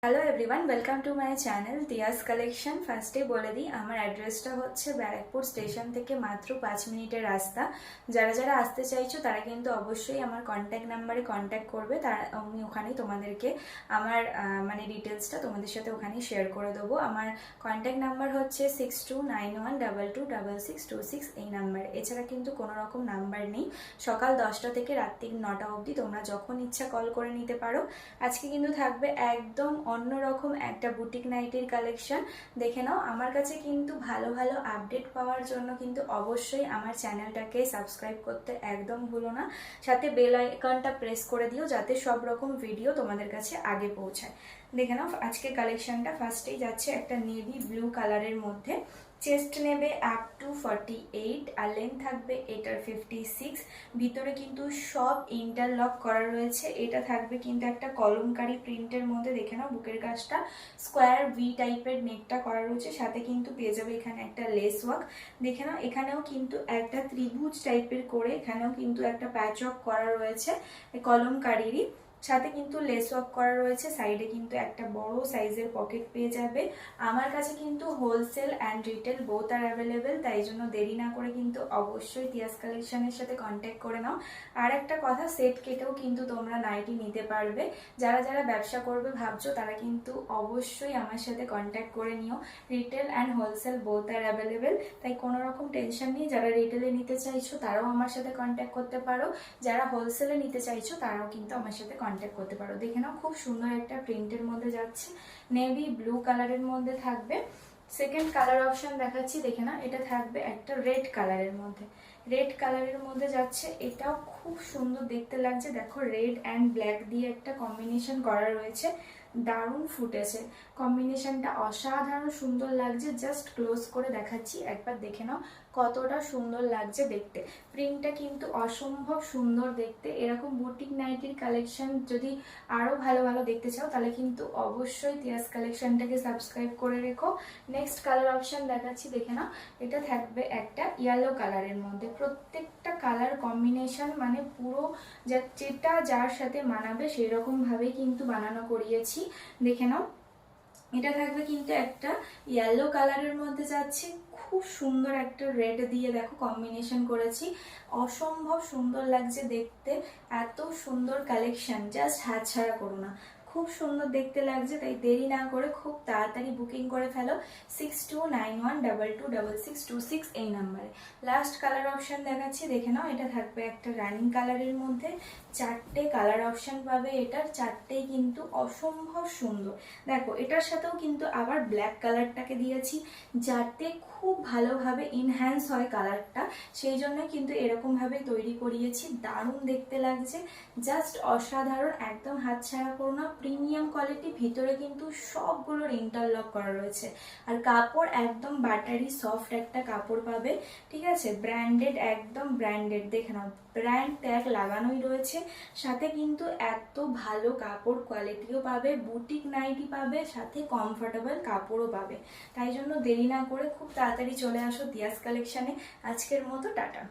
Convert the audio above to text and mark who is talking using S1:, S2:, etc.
S1: Hello everyone, welcome to my channel Tiyas collection. ফার্স্টে বলে দিই, আমার অ্যাড্রেসটা হচ্ছে ব্যারাকপুর স্টেশন থেকে মাত্র 5 মিনিটের রাস্তা। যারা যারা আসতে চাইছো তারা কিন্তু অবশ্যই আমার কন্ট্যাক্ট নাম্বারে কন্ট্যাক্ট করবে। আমি ওখানেই তোমাদেরকে আমার ডিটেলসটা তোমাদের সাথে ওখানেই শেয়ার করে দেবো। আমার কন্ট্যাক্ট নাম্বার হচ্ছে 6291226626, এই নাম্বার। এছাড়া কিন্তু কোনো রকম নাম্বার নেই। সকাল 10টা থেকে রাত্রি 9টা অবধি তোমরা যখন ইচ্ছা কল করে নিতে পারো। আজকে কিন্তু থাকবে একদম অন্যরকম একটা বুটিক নাইটির কালেকশন। দেখে নাও। আমার কাছে কিন্তু ভালো ভালো আপডেট পাওয়ার জন্য কিন্তু অবশ্যই আমার চ্যানেলটাকে সাবস্ক্রাইব করতে একদম ভুলো না। সাথে বেল আইকনটা প্রেস করে দিও যাতে সব রকম ভিডিও তোমাদের কাছে আগে পৌঁছায়। দেখে নাও, আজকে কালেকশনটা ফার্স্টেই যাচ্ছে একটা নেভি ব্লু কালারের মধ্যে। চেস্ট নেবে আপ টু 48 আর লেন্থ থাকবে এটার 56। ভিতরে কিন্তু সব ইন্টারলক করা রয়েছে। এটা থাকবে কিন্তু একটা কলমকারি প্রিন্টের মধ্যে। দেখে নাও, বুকের কাজটা স্কোয়ার ভি টাইপের নেকটা করা রয়েছে। সাথে কিন্তু পেয়ে যাবে এখানে একটা লেস ওয়ার্ক। দেখে নাও, এখানেও কিন্তু একটা ত্রিভুজ টাইপের করে এখানেও কিন্তু একটা প্যাচ ওয়ার্ক করা রয়েছে কলমকারিরই। সাথে কিন্তু লেস ওয়ার্ক করা রয়েছে। সাইডে কিন্তু একটা বড় সাইজের পকেট পেয়ে যাবে। আমার কাছে কিন্তু wholesale and retail both are available, তাই জন্য দেরি না করে কিন্তু অবশ্যই তিয়াস কালেকশনের সাথে কন্ট্যাক্ট করে নাও। আর একটা কথা, সেট কেটেও কিন্তু তোমরা নাইটি নিতে পারবে। যারা যারা ব্যবসা করবে ভাবছো তারা কিন্তু অবশ্যই আমার সাথে কন্ট্যাক্ট করে নিও। Retail and wholesale both are available, তাই কোনো রকম টেনশন নেই। যারা রিটেলে নিতে চাইছো তারাও আমার সাথে কন্ট্যাক্ট করতে পারো, যারা হোলসেলে নিতে চাইছো তারাও কিন্তু আমার সাথে কন্ট্যাক্ট করতে পারো। দেখে নাও, খুব সুন্দর একটা প্রিন্টের মধ্যে যাচ্ছে, নেভি ব্লু কালারের মধ্যে থাকবে। সেকেন্ড কালার অপশন দেখাচ্ছি। দেখে না, এটা থাকবে একটা রেড কালারের মধ্যে। রেড কালারের মধ্যে যাচ্ছে, এটাও খুব সুন্দর দেখতে লাগছে। দেখো, রেড অ্যান্ড ব্ল্যাক দিয়ে একটা কম্বিনেশন করা রয়েছে, দারুণ ফুটেছে। কম্বিনেশনটা অসাধারণ সুন্দর লাগছে। জাস্ট ক্লোজ করে দেখাচ্ছি, একবার দেখে নাও কতটা সুন্দর লাগছে দেখতে। প্রিন্টটা কিন্তু অসম্ভব সুন্দর দেখতে। এরকম বুটিক নাইটির কালেকশন যদি আরও ভালো ভালো দেখতে চাও তাহলে কিন্তু অবশ্যই তিয়াস কালেকশনটাকে সাবস্ক্রাইব করে রেখো। নেক্সট কালার অপশন দেখাচ্ছি। দেখে নাও, এটা থাকবে একটা ইয়েলো কালারের মধ্যে। প্রত্যেকটা কালার কম্বিনেশন মানে পুরো যেটা যার সাথে মানাবে সেই রকম ভাবেই কিন্তু বানানো করিয়েছি। দেখে নাও, এটা থাকবে কিন্তু একটা ইয়েলো কালারের মধ্যে যাচ্ছে। খুব সুন্দর একটা রেড দিয়ে দেখো কম্বিনেশন করেছি, অসম্ভব সুন্দর লাগছে দেখতে। এত সুন্দর কালেকশন, জাস্ট হাতছাড়া করো না। খুব সুন্দর দেখতে লাগছে, তাই দেরি না করে খুব তাড়াতাড়ি বুকিং করে ফেলো 6291226626, এই নাম্বারে। লাস্ট কালার অপশন দেখাচ্ছি। দেখে নাও, এটা থাকবে একটা রানিং কালারের মধ্যে। চারটে কালার অপশন পাবে, এটার চারটেই কিন্তু অসম্ভব সুন্দর। দেখো, এটার সাথেও কিন্তু আবার ব্ল্যাক কালারটাকে দিয়েছি যাতে খুব ভালোভাবে ইনহ্যান্স হয় কালারটা, সেই জন্য কিন্তু এরকম ভাবে তৈরি করিয়েছি। দারুণ দেখতে লাগছে, জাস্ট অসাধারণ। একদম হাতছাড়া করো না, প্রিমিয়াম কোয়ালিটি। ভিতরে কিন্তু সবগুলোর ইন্টারলক করা রয়েছে। আর কাপড় একদম বাটারি সফট একটা কাপড় পাবে, ঠিক আছে। ব্র্যান্ডেড, একদম ব্র্যান্ডেড। দেখে নাও, ব্র্যান্ড ট্যাগ লাগানোই রয়েছে। সাথে কিন্তু এত ভালো কাপড় কোয়ালিটিও পাবে, বুটিক নাইটি পাবে, সাথে কমফোর্টেবল কাপড়ও পাবে। তাই জন্য দেরি না করে খুব তাড়াতাড়ি চলে আসো তিয়াস কালেকশনে। আজকের মতো টাটা।